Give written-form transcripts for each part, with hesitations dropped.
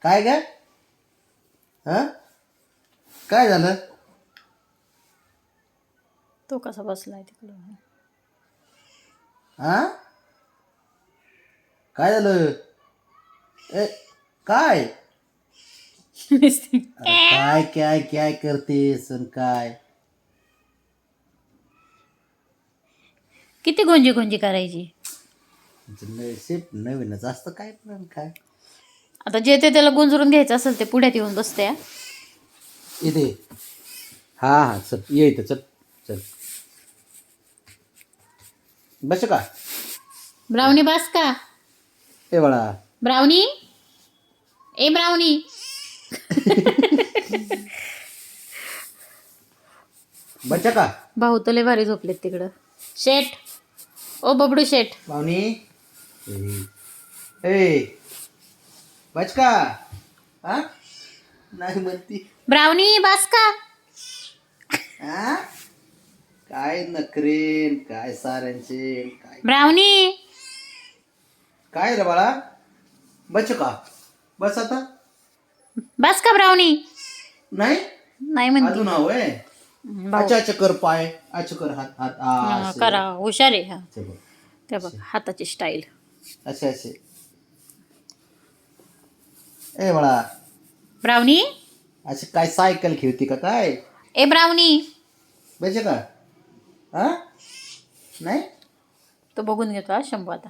काय ग? हा, काय झालं? तो कसा बसलाय तिकडं? हा, काय झालं? ए, काय? अरे काय काय काय करतेस आणि काय? किती गोंजी गोंजी करायची? नशीब नवीनच असतं काय पण काय. आता जे ते त्याला गुंजरून घ्यायचं असेल ते पुढ्यात येऊन बसते हा. इथे हा हा चल ये इथं चल चल बस का ब्राउनी बस का? ए बाळा. ब्राउनी, ए ब्राउनी. बच्चा का भाऊ तर लय भारी झोपलेत तिकडं. शेठ, ओ बबडू शेठ. पाहुणी ए बच का हा नाही म्हणती. ब्राउनी बस का? हा काय नखरेन काय साऱ्यांचे काय ब्राउनी. काय रे बाळा. बच का बस आता. बस का ब्राउनी? नाही नाही म्हणते. अजून हवंय. भाऊ अच्छा अच्छा कर पाय अच्छा कर हात हात हा, असं. करा हुशार आहे हा. असं बघ. त्या बघ हाताची स्टाईल. असे असे. ए बाळा ब्राउनी, असे काय सायकल खेळती का काय? ए ब्राउनी. बचे का हा नाही. तो बघून घेतो हा शंभू आता.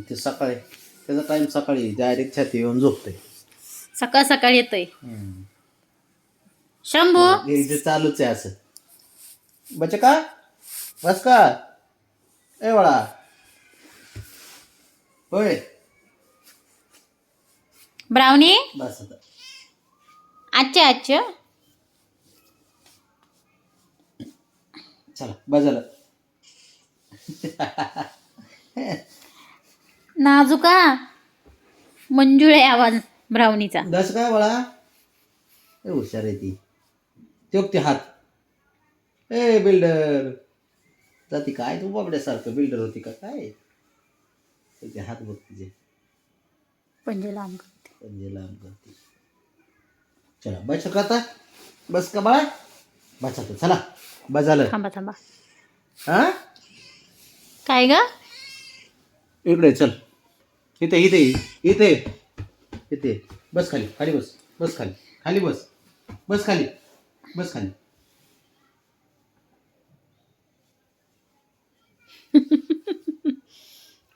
ते सकाळी त्याचा टाइम सकाळी डायरेक्ट छाती येऊन झोपते. सकाळ सकाळ येतोय शंभू. ते चालूच आहे असं. बचे का बस का ए बाळा होय. ब्राउनी बस आता. अच्छा अच्छा. चला बस झालं. नाजुका मंजुळ आहे आवाज ब्राउनीचा. दस का बाळा. ए हुशार आहे ती. चोक ते हात. ए बिल्डर जाती काय तू बाबड्यासारखं बिल्डर होती का काय? ते हात बघ तिचे पंजे लांब करते. पंजे लांब करते. चला बस का आता. बस का बाळा बस आता चला बस झालं. थांबा थांबा. हा काय ग? इकडे चल. इथे इथे इथे इथे बस खाली खाली बस. बस खाली खाली बस. बस खाली बस खाली.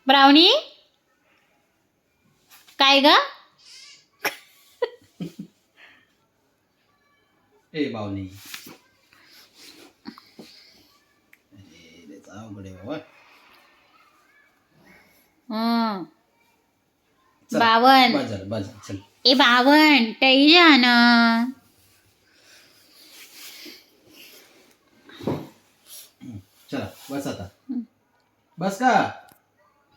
ब्राउनी काय ग? ए बावनी. अरे अवघड आहे बाबा. चल, बावन. बस झालं बस झालं चल. ए बावन टैजान. चला बस आता. बस का